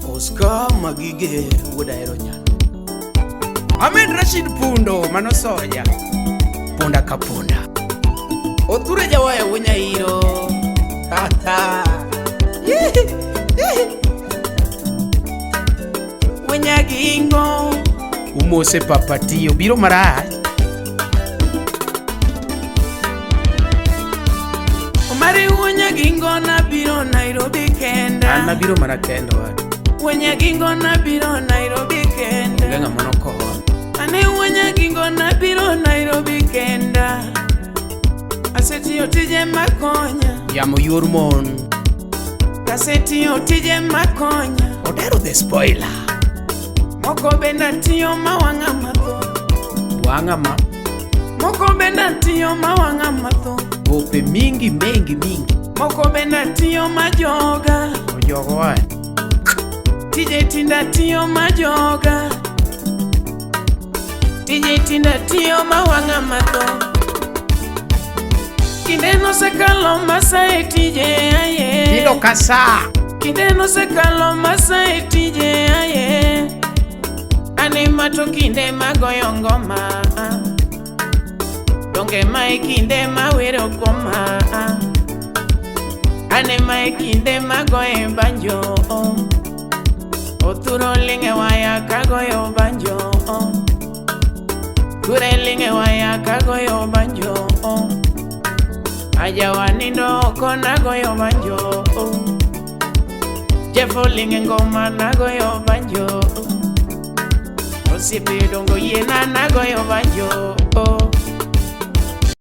Oscar Magige Wodaero Nyan Ahmed Rashid Pundo Manosoya Punda Kapunda Oture Jawaya Winyairo Tata Winyagingo Umose Papatio Biro Mara Omari Winyagingo na Biro Nairobi Kenda Ana Biro Mara Kenda Winyagingo na Biro Nairobi Kenda Lenga Monoko Ane Winyagingo na Biro Nairobi Kenda Aseti otije makonya Yamo Yurmon Kaseti otije makonya Odero the spoiler Moko benda tiyo mawanga matho Wangama Moko benda tiyo mawanga matho Gope mingi Moko benda tiyo majoga Ojogo wae Tije tinda tiyo majoga Tije tinda tiyo mawanga matho Kideno se kalo masa etije aye Dido kasa Kideno se kalo masa etije aye Animato kinde magoyo ngoma Donge mai kinde mawero koma Animai kinde magoye banjo Oturo linge waya kagoyo banjo Kure linge waya kagoyo banjo Aja wanindo kona goyo banjo Jeffo linge ngoma na goyo banjo Osipi dongo yena na goyo banjo